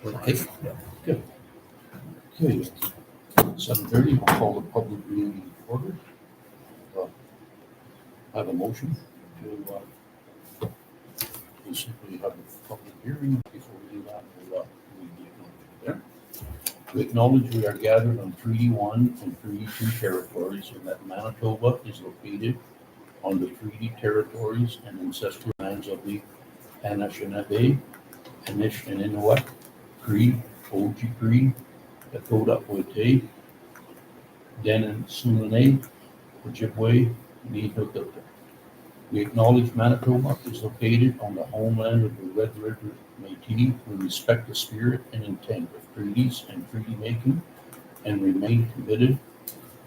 Okay. Good. Okay. 7:30, we'll call the public meeting to order. Have a motion to simply have a public hearing. Before we do that, we'll there. To acknowledge we are gathered on Treaty 1 and Treaty 2 territories, and that Manitoba is located on the treaty territories and ancestral lands of the Anishinaabe, Anishinaabe, Cree, Oji-Cree, Dakota Oite, Denisulanet, Ojibwe, Nihotoka. We acknowledge Manitoba is located on the homeland of the Red River Métis. We respect the spirit and intent of treaties and treaty making and remain committed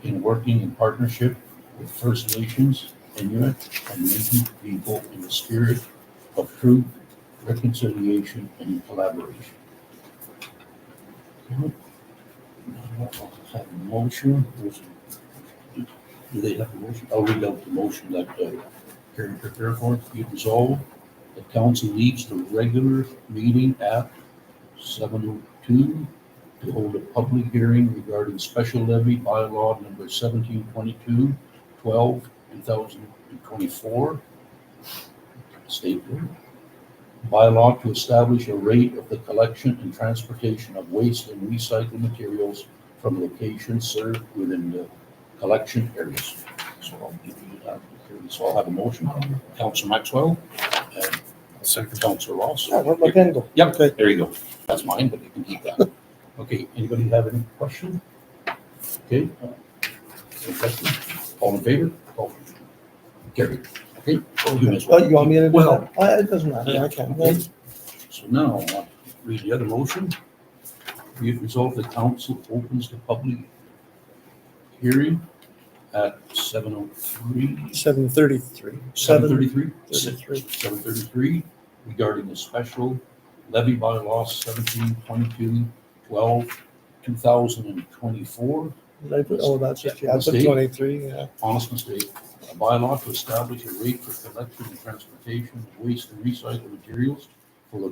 in working in partnership with First Nations, Inuit, and Métis people in the spirit of truth, reconciliation, and collaboration. I'll have a motion. Do they have a motion? I'll read out the motion that Karen prepared for it. Be resolved. The council leaves the regular meeting at 7:02 to hold a public hearing regarding special levy bylaw number 1722, 12, 2024. State bylaw to establish a rate of the collection and transportation of waste and recycled materials from locations served within the collection areas. So I'll give you that. So I'll have a motion. Councilor Maxwell and second Councilor Ross. Yeah, where'd my pen go? Yep, okay. There you go. That's mine, but you can keep that. Okay, anybody have any question? Okay. Any question? All in favor? All carried. Okay. You as well. You want me to do Well, that? It doesn't matter, yeah, I can. okay. So now I'll read the other motion. Be it resolved the council opens the public hearing at 7:03. 7:33. 7:33? 7:33. 7:33 regarding the special levy bylaw 1722, 12, 2024. Did I put, oh, that's it, yeah, I put Mistake. 23, yeah. Honest mistake. A bylaw to establish a rate for collection and transportation of waste and recycled materials for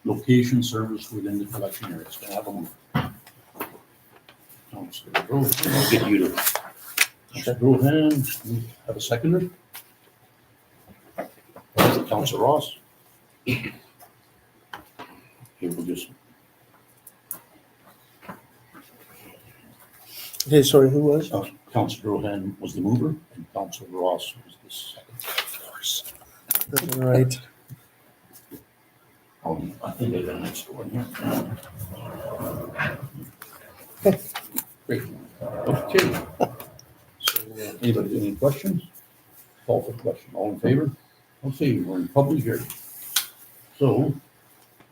location service within the collection areas. Can I have a move? Councilor Rohan, I'll get you to. Councilor Rohan, we have a seconder? Councilor Ross? Okay, we'll just. Okay, sorry, who was? Councilor Rohan was the mover and Councilor Ross was the second. Of course. That's right. I think I got next one here. Great. Okay. So, anybody, any questions? Call for question. All in favor? Okay, we're in public hearing. So,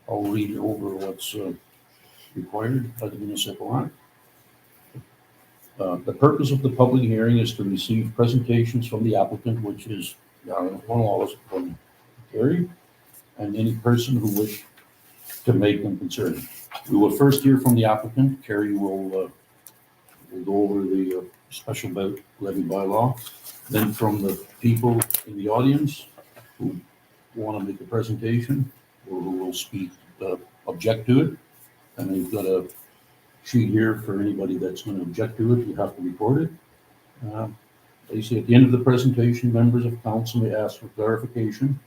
I'll read over what's required by the municipal act. The purpose of the public hearing is to receive presentations from the applicant, which is Darren Wallace from Kerry, and any person who wish to make them concerning. We will first hear from the applicant. Kerry will go over the special levy bylaw. Then from the people in the audience who want to make a presentation or who will speak, object to it. And we've got a sheet here for anybody that's going to object to it. You have to record it. They say at the end of the presentation, members of council may ask for clarification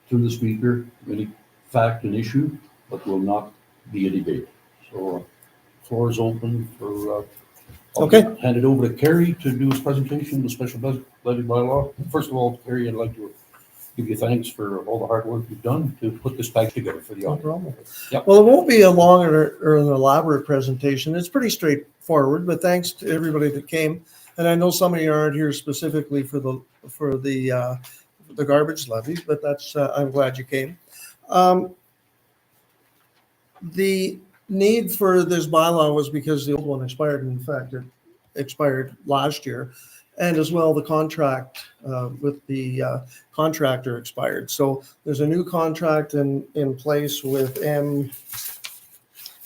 through the speaker, any fact and issue, but will not be a debate. So floor is open for, Okay. Hand it over to Kerry to do his presentation, the special levy bylaw. First of all, Kerry, I'd like to give you thanks for all the hard work you've done to put this back together for the No audience. problem. Yep. Well, it won't be a long or an elaborate presentation. It's pretty straightforward, but thanks to everybody that came. And I know some of you aren't here specifically for the garbage levy, but that's, I'm glad you came. The need for this bylaw was because the old one expired. In fact, it expired last year. And as well, the contract with the contractor expired. So there's a new contract in place with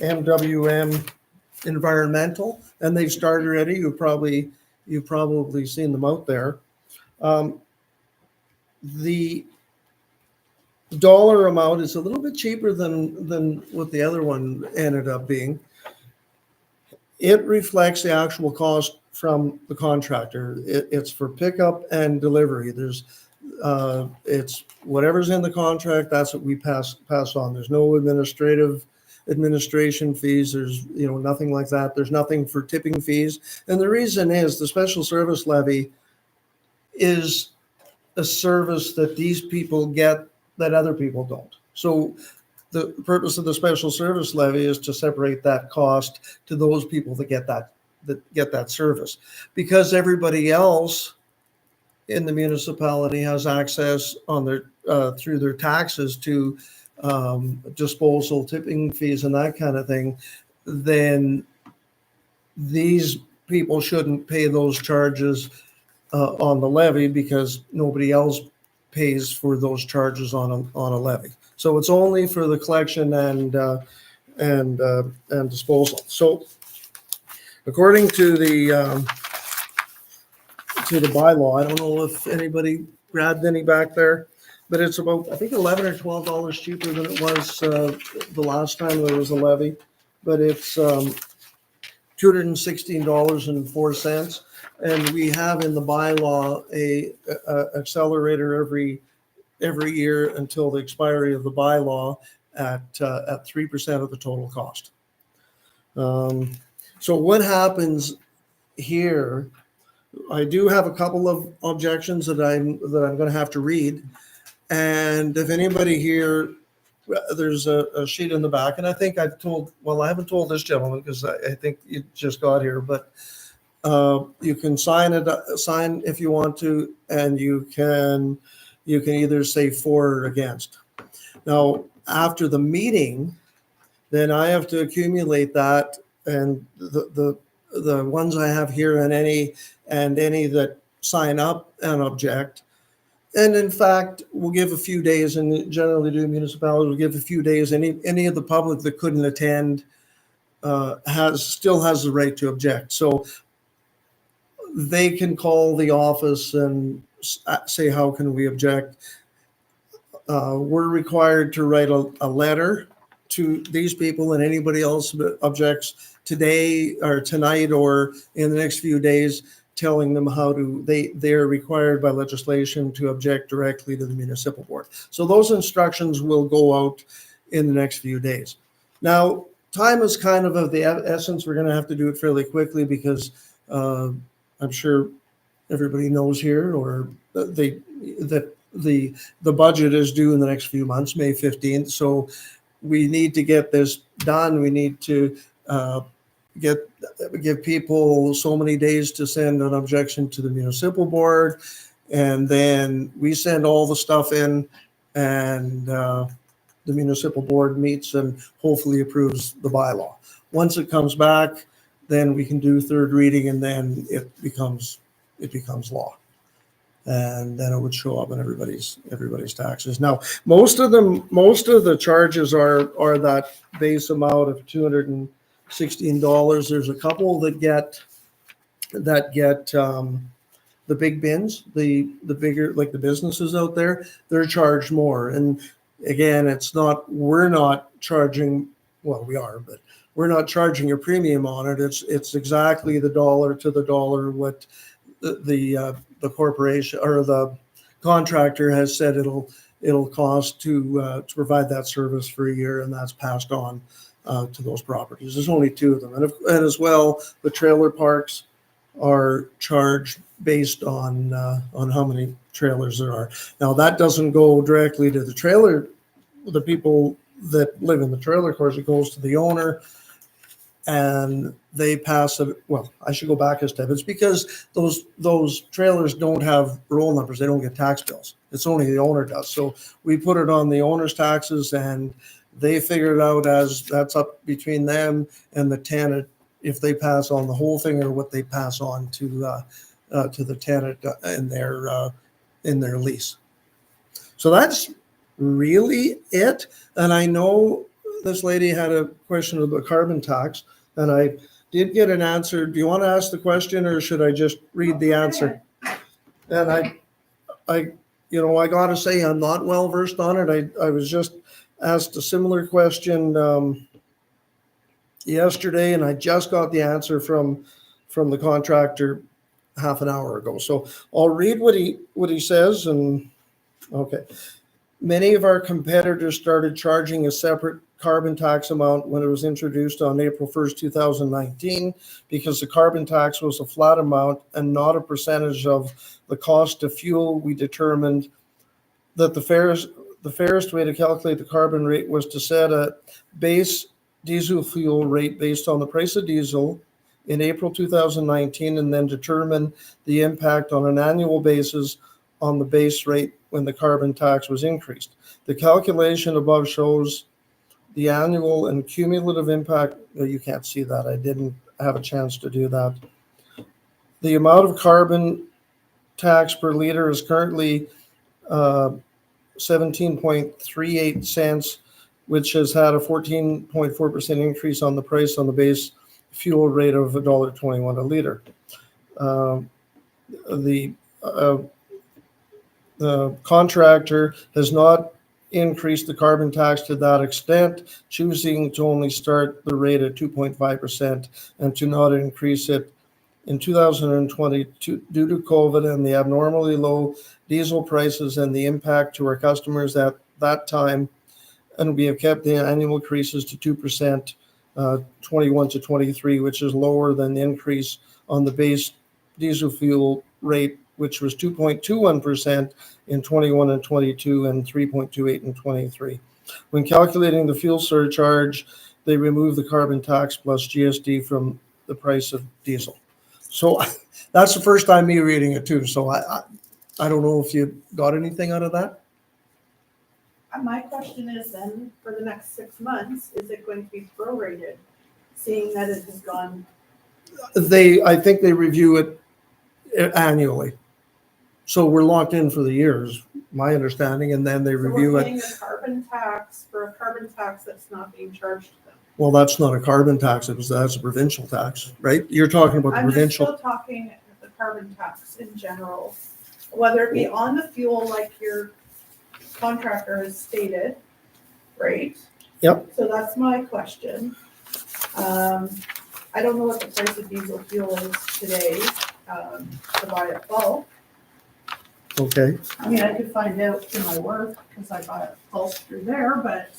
MWM Environmental, and they've started already. You've probably seen them out there. The dollar amount is a little bit cheaper than what the other one ended up being. It reflects the actual cost from the contractor. It's for pickup and delivery. It's whatever's in the contract, that's what we pass on. There's no administration fees. There's, nothing like that. There's nothing for tipping fees. And the reason is the special service levy is a service that these people get that other people don't. So the purpose of the special service levy is to separate that cost to those people that get that service, because everybody else in the municipality has access on their through their taxes to disposal, tipping fees, and that kind of thing. Then these people shouldn't pay those charges on the levy, because nobody else pays for those charges on a levy. So it's only for the collection and disposal. So according to the bylaw, I don't know if anybody grabbed any back there, but it's about, I think, $11 or $12 cheaper than it was the last time there was a levy, but it's $216.04. And we have in the bylaw a accelerator every year until the expiry of the bylaw at 3% of the total cost. So what happens here? I do have a couple of objections that I'm going to have to read, and if anybody here, there's a sheet in the back, and I think I haven't told this gentleman because I think you just got here, but you can sign if you want to, and you can either say for or against. Now, after the meeting, then I have to accumulate that, and the ones I have here, and any that sign up and object. And in fact, we'll give a few days, and generally do municipalities will give a few days. Any of the public that couldn't attend still has the right to object. So they can call the office and say, how can we object? We're required to write a letter to these people and anybody else that objects today or tonight or in the next few days, telling them how to, they're required by legislation to object directly to the municipal board. So those instructions will go out in the next few days. Now, time is kind of the essence. We're going to have to do it fairly quickly because I'm sure everybody knows here, or the budget is due in the next few months, May 15th. So we need to get this done. We need to give people so many days to send an objection to the municipal board, and then we send all the stuff in, and the municipal board meets and hopefully approves the bylaw. Once it comes back, then we can do third reading, and then it becomes law, and then it would show up in everybody's taxes. Now, most of the charges are that base amount of $216. There's a couple that get the big bins, the bigger, like the businesses out there, they're charged more. And again, we're not charging, well, we are, but we're not charging a premium on it. It's exactly the dollar to the dollar what the corporation or the contractor has said it'll cost to provide that service for a year, and that's passed on to those properties. There's only two of them, and as well, the trailer parks are charged based on how many trailers there are. Now, that doesn't go directly to the people that live in the trailer. Of course, it goes to the owner, and they pass it. Well, I should go back a step. It's because those trailers don't have roll numbers. They don't get tax bills. It's only the owner does. So we put it on the owner's taxes, and they figure it out as that's up between them and the tenant, if they pass on the whole thing or what they pass on to the tenant in their lease. So that's really it. And I know this lady had a question about carbon tax, and I did get an answer. Do you want to ask the question, or should I just read the answer? And I gotta say, I'm not well versed on it. I was just asked a similar question yesterday, and I just got the answer from the contractor half an hour ago. So I'll read what he says. And okay, many of our competitors started charging a separate carbon tax amount when it was introduced on April 1st, 2019, because the carbon tax was a flat amount and not a percentage of the cost of fuel. We determined that the fairest way to calculate the carbon rate was to set a base diesel fuel rate based on the price of diesel in April 2019, and then determine the impact on an annual basis on the base rate when the carbon tax was increased. The calculation above shows the annual and cumulative impact. You can't see that. I didn't have a chance to do that. The amount of carbon tax per liter is currently 17.38 cents, which has had a 14.4% increase on the price on the base fuel rate of $1.21 a liter. The contractor has not increased the carbon tax to that extent, choosing to only start the rate at 2.5% and to not increase it in 2020 due to COVID and the abnormally low diesel prices and the impact to our customers at that time. And we have kept the annual increases to 2%, 21 to 23, which is lower than the increase on the base diesel fuel rate, which was 2.21% in 21 and 22 and 3.28 in 23. When calculating the fuel surcharge, they remove the carbon tax plus GST from the price of diesel. So that's the first time me reading it too. So I don't know if you got anything out of that. My question is then, for the next 6 months, is it going to be prorated, seeing that it has gone? I think they review it annually. So we're locked in for the years, my understanding, and then they review we're it. paying a carbon tax for a carbon tax that's not being charged to them. Well, that's not a carbon tax, that's a provincial tax, right? You're talking about the I'm just provincial. still talking the carbon tax in general, whether it be on the fuel like your contractor has stated, right? Yep. So that's my question. I don't know what the price of diesel fuel is today, to buy it bulk. Okay. I mean, I could find out through my work because I buy it bulk through there, but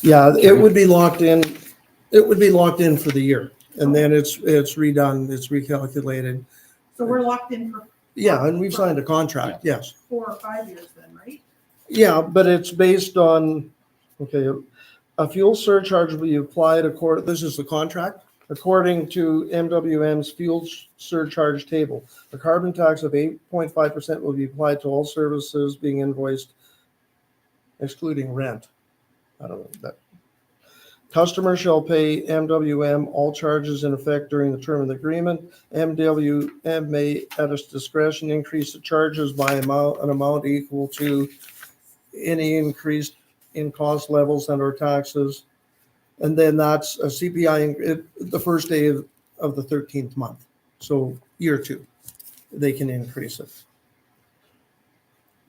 Yeah, it would be locked in. It would be locked in for the year, and then it's redone, it's recalculated. so we're locked in for Yeah, and we've signed a contract, yes. 4 or 5 years then, right? Yeah, but it's based on, okay, a fuel surcharge will be applied this is the contract, according to MWM's fuel surcharge table. A carbon tax of 8.5% will be applied to all services being invoiced, excluding rent. I don't know that. Customers shall pay MWM all charges in effect during the term of the agreement. MWM may, at its discretion, increase the charges by an amount equal to any increase in cost levels and or taxes. And then that's a CPI the first day of the 13th month. So year 2, they can increase it.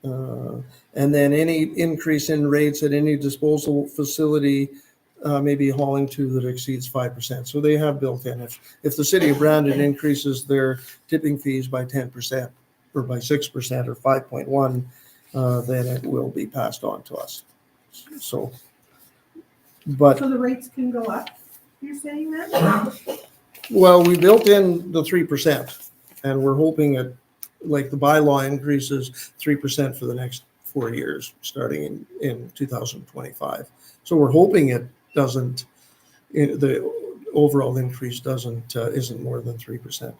And then any increase in rates at any disposal facility may be hauling to that exceeds 5%. So they have built in, if the city of Brandon increases their tipping fees by 10% or by 6% or 5.1, then it will be passed on to us. So the rates can go up, you're saying that? Well, we built in the 3%, and we're hoping it, like the bylaw increases 3% for the next 4 years, starting in 2025. So we're hoping it doesn't, the overall increase isn't more than 3%.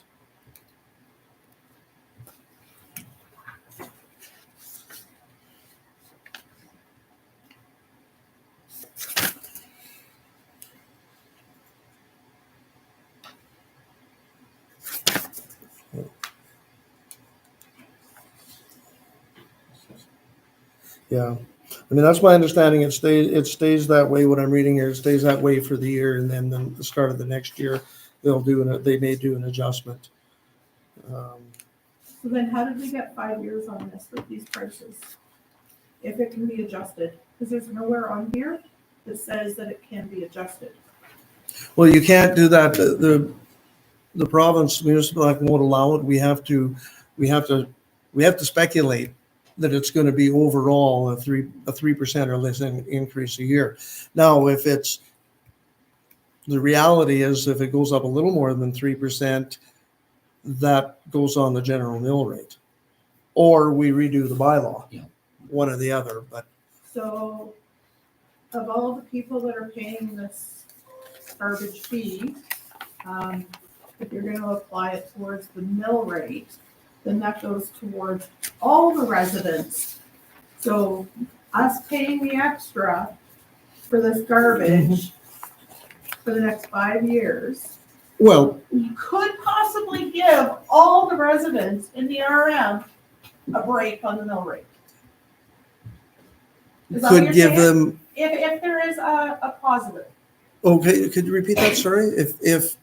Yeah, I mean, that's my understanding. It stays that way. What I'm reading here, it stays that way for the year, and then the start of the next year, they may do an adjustment. So then how did we get 5 years on this with these prices? If it can be adjusted, because there's nowhere on here that says that it can be adjusted. Well, you can't do that. The province municipality won't allow it. We have to speculate that it's going to be overall a 3% or less increase a year. Now, if it's, the reality is if it goes up a little more than 3%, that goes on the general mill rate. Or we redo the bylaw. Yeah. One or the other, but So of all the people that are paying this garbage fee, if you're gonna apply it towards the mill rate, then that goes towards all the residents. So us paying the extra for this garbage for the next 5 years, well, you could possibly give all the residents in the RM a break on the mill rate. Is that what could you're give saying? them, If there is a positive. okay, could you repeat that, sorry? If,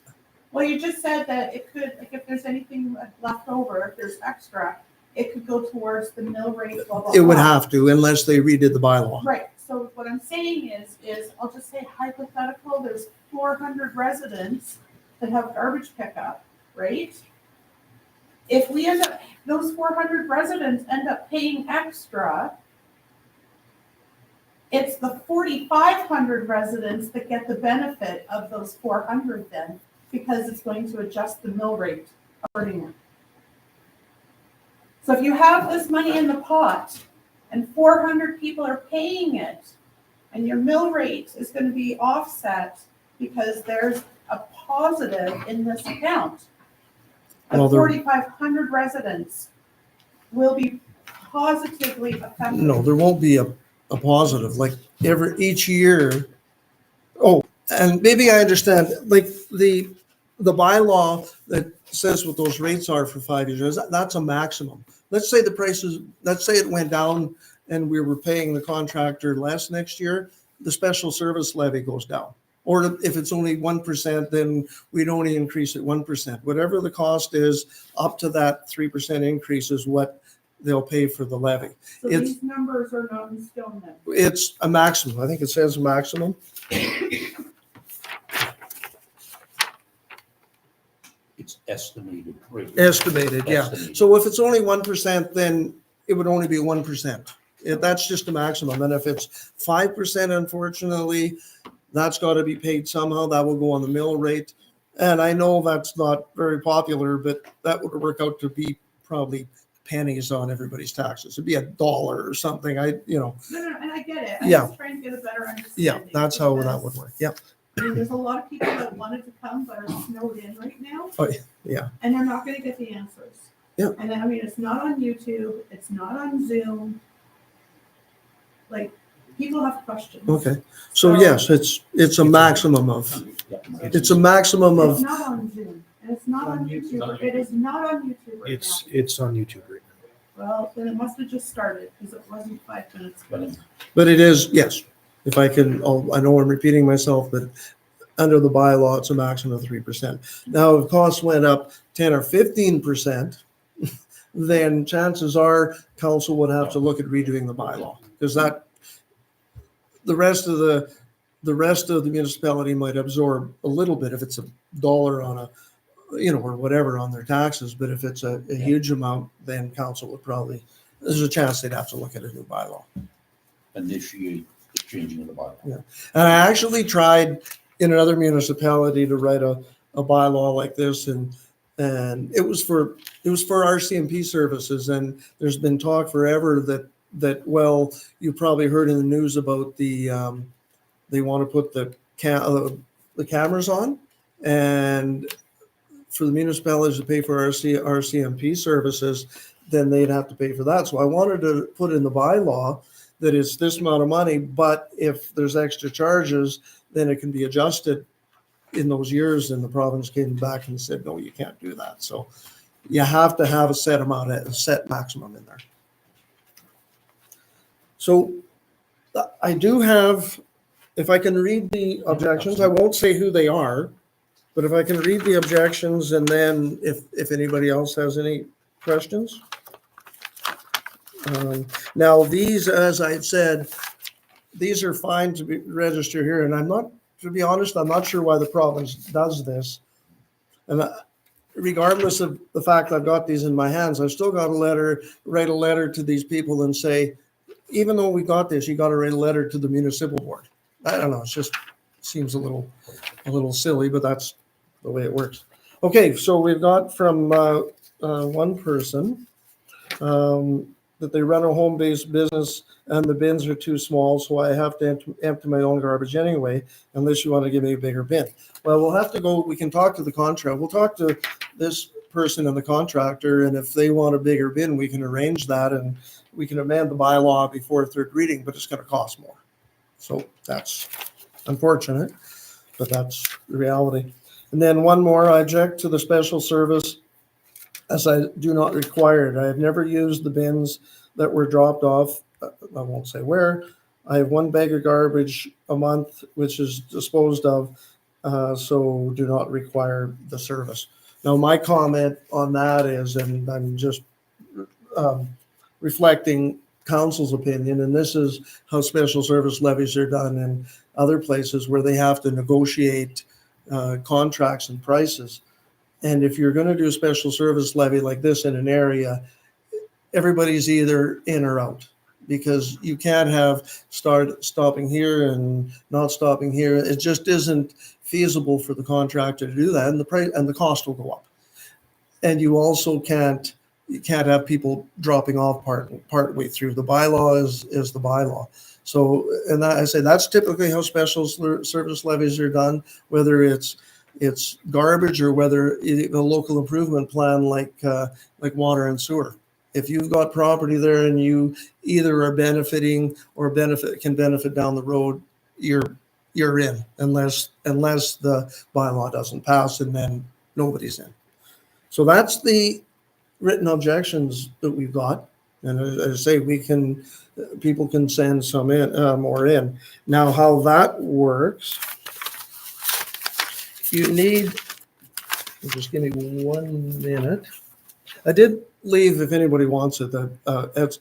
Well, you just said that it could, like, if there's anything left over, if there's extra, it could go towards the mill rate, blah, blah, it would blah. have to, unless they redid the bylaw. Right, so what I'm saying is, I'll just say hypothetical, there's 400 residents that have garbage pickup, right? If we end up, those 400 residents end up paying extra, it's the 4,500 residents that get the benefit of those 400 then, because it's going to adjust the mill rate accordingly. So if you have this money in the pot and 400 people are paying it, and your mill rate is going to be offset because there's a positive in this account, the Well, there- 4,500 residents will be positively affected. No, there won't be a positive, like each year. Oh, and maybe I understand, like the bylaw that says what those rates are for 5 years, that's a maximum. Let's say the prices, let's say it went down and we were paying the contractor less next year, the special service levy goes down. Or if it's only 1%, then we'd only increase it 1%. Whatever the cost is, up to that 3% increase is what they'll pay for the levy. So It's- these numbers are not in stone then. It's a maximum. I think it says maximum. It's estimated rate. Estimated, yeah. Estimated. So if it's only 1%, then it would only be 1%. That's just a maximum. And if it's 5%, unfortunately, that's got to be paid somehow. That will go on the mill rate. And I know that's not very popular, but that would work out to be probably pennies on everybody's taxes. It'd be $1 or something. No, and I get it. I'm Yeah. just trying to get a better understanding. Yeah, that's how that because, would work. Yep. I mean, there's a lot of people that wanted to come but are snowed in right now. Oh, yeah. And they're not gonna get the answers. Yeah. And I mean, it's not on YouTube, it's not on Zoom. Like, people have questions. Okay. So yes, it's a maximum of, it's a maximum It's of, not on Zoom, and it's not on YouTube. It is not on YouTube right now. It's on YouTube right now. Well, then it must have just started, because it wasn't 5 minutes ago. but it is, yes. If I can, I know I'm repeating myself, but under the bylaw, it's a maximum of 3%. Now, if costs went up 10 or 15%, then chances are council would have to look at redoing the bylaw, because that, the rest of the municipality might absorb a little bit if it's $1 on a, or whatever on their taxes, but if it's a huge amount, then council would probably, there's a chance they'd have to look at a new bylaw. Initiate the changing of the bylaw. And I actually tried in another municipality to write a bylaw like this, and it was for RCMP services, and there's been talk forever that well, you probably heard in the news about the they want to put the cameras on, and for the municipalities to pay for RCMP services, then they'd have to pay for that. So I wanted to put in the bylaw that it's this amount of money, but if there's extra charges, then it can be adjusted in those years. And the province came back and said, no, you can't do that. So you have to have a set amount, a set maximum in there. So I do have, if I can read the objections, I won't say who they are, but if I can read the objections, and then if anybody else has any questions? Now, these, as I said, these are fine to be registered here, and I'm not, to be honest, I'm not sure why the province does this. And regardless of the fact I've got these in my hands, I've still got to write a letter to these people and say, even though we got this, you got to write a letter to the municipal board. I don't know, it's just seems a little silly, but that's the way it works. Okay, so we've got from one person that they run a home-based business and the bins are too small, so I have to empty my own garbage anyway, unless you want to give me a bigger bin. Well, we'll have to go, we can talk to the contractor. We'll talk to this person and the contractor, and if they want a bigger bin, we can arrange that, and we can amend the bylaw before third reading, but it's going to cost more. So that's unfortunate, but that's the reality. And then one more, I object to the special service as I do not require it. I have never used the bins that were dropped off. I won't say where. I have one bag of garbage a month, which is disposed of, so do not require the service. Now, my comment on that is, and I'm just reflecting council's opinion, and this is how special service levies are done in other places where they have to negotiate contracts and prices. And if you're going to do a special service levy like this in an area, everybody's either in or out, because you can't have stopping here and not stopping here. It just isn't feasible for the contractor to do that, and the price and the cost will go up. And you also can't have people dropping off part way through. The bylaw is the bylaw. So, and I say that's typically how special service levies are done, whether it's garbage or whether a local improvement plan like water and sewer. If you've got property there and you either are benefiting or can benefit down the road, you're in, unless the bylaw doesn't pass, and then nobody's in. So that's the written objections that we've got. And as I say, people can send some in, more in. Now, how that works, you need, just give me 1 minute. I did leave, if anybody wants it, the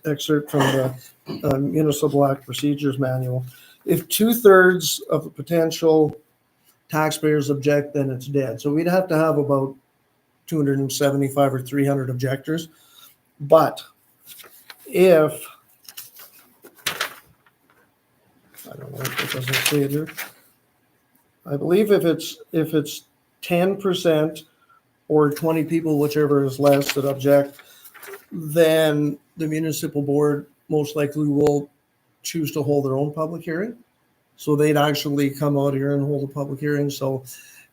excerpt from the Municipal Act Procedures Manual. If 2/3 of the potential taxpayers object, then it's dead. So we'd have to have about 275 or 300 objectors. But if, I don't know if it doesn't say it here, I believe if it's 10% or 20 people, whichever is less, that object, then the municipal board most likely will choose to hold their own public hearing. So they'd actually come out here and hold a public hearing. So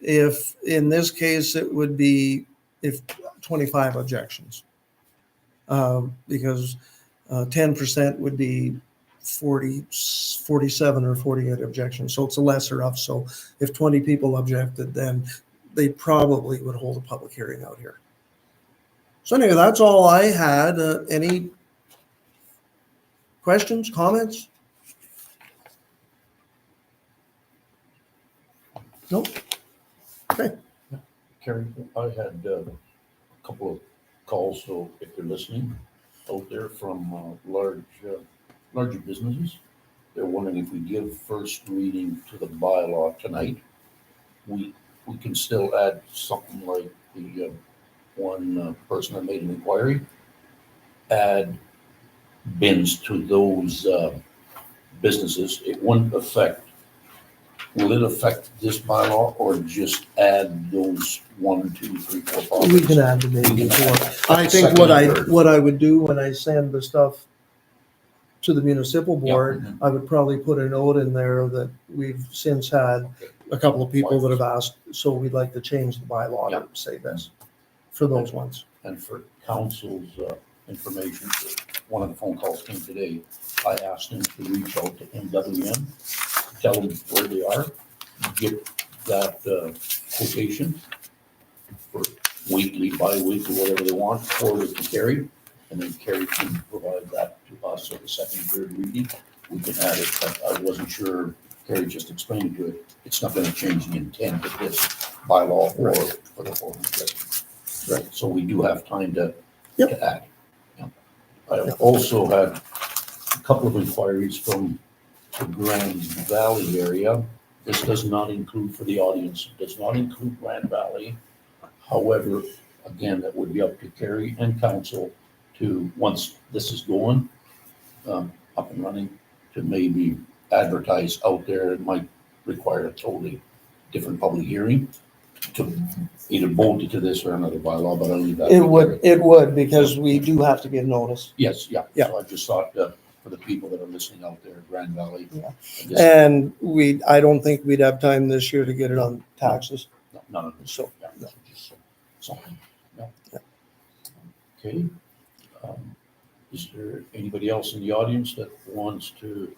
if in this case, it would be if 25 objections, because 10% would be 47 or 48 objections. So it's a lesser of. So if 20 people objected, then they probably would hold a public hearing out here. So anyway, that's all I had. Any questions, comments? Nope. Okay. Carrie, I had a couple of calls, so if you're listening out there from larger businesses, they're wondering if we give first reading to the bylaw tonight, we can still add something like the one person that made an inquiry, add bins to those businesses. It wouldn't affect. Will it affect this bylaw or just add those 1, 2, 3, 4 properties? We can add the maybe before. I think what I would do when I send the stuff to the municipal board, Yeah. I would probably put a note in there that we've since had a couple of people that have asked, so we'd like to change the bylaw to say this for those ones. And for council's information, one of the phone calls came today. I asked him to reach out to NWM, tell them where they are, get that quotation for weekly, bi-weekly, whatever they want, forward to Carrie, and then Carrie can provide that to us for the second, third reading. We can add it, but I wasn't sure. Carrie just explained to it. It's not going to change the intent of this bylaw or for the whole. Right. So we do have time to Yep. to add. Yeah. I also had a couple of inquiries from the Grand Valley area. This does not include, for the audience, it does not include Grand Valley. However, again, that would be up to Kerry and council to, once this is going, up and running, to maybe advertise out there. It might require a totally different public hearing to either vote to this or another bylaw, but I'll leave that. It would, because we do have to give notice. Yes, yeah. Yeah. So I just thought, for the people that are listening out there, Grand Valley. Yeah. I guess- And I don't think we'd have time this year to get it on taxes. No, none of this, So, yeah, no, just something, yeah. Yeah. Okay. Is there anybody else in the audience that wants to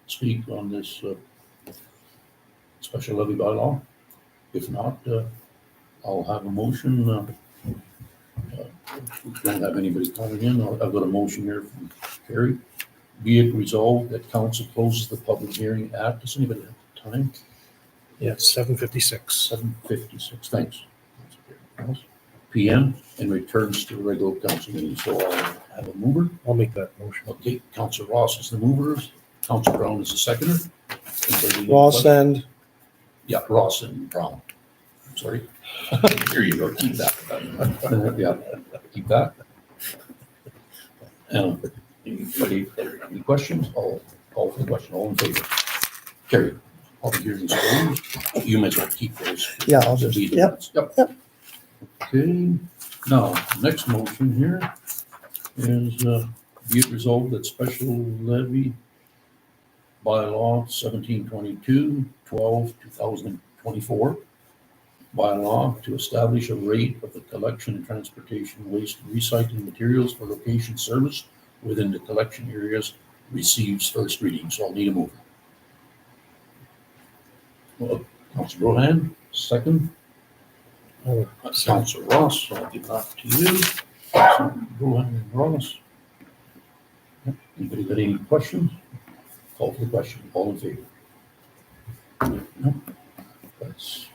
speak on this special levy bylaw? If not, I'll have a motion. We don't have anybody coming in. I've got a motion here from Kerry. Be it resolved that council closes the public hearing at, does anybody have time? Yeah, 7:56. 7:56, thanks. PM and returns to the regular council meeting. So I'll have a mover. I'll make that motion. Okay, Council Ross is the mover, Council Brown is the seconder. Ross and, Yeah, Ross and Brown. I'm sorry. Here you go, keep that. Yeah, keep that. Anybody, any questions? All for the question, all in favor? Carry. All the hearings closed. You may as well keep those. yeah, I'll just, yep. Yep. Okay, now, next motion here is, be it resolved that special levy bylaw 1722-12/2024 bylaw to establish a rate of the collection and transportation waste and recycling materials for location service within the collection areas receives first reading. So I'll need a mover. Well, Council Rohan, second. Council Ross, I'll give that to you. Rohan and Ross. Anybody got any questions? Call for the question. All in favor? No? That's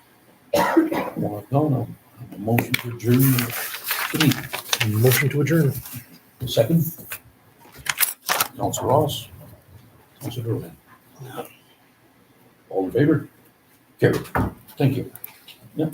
one I've done. I'll have a motion to adjourn the meeting. Motion to adjourn. Second? Council Ross? Council Rohan? All in favor? Carried. Thank you. Yeah.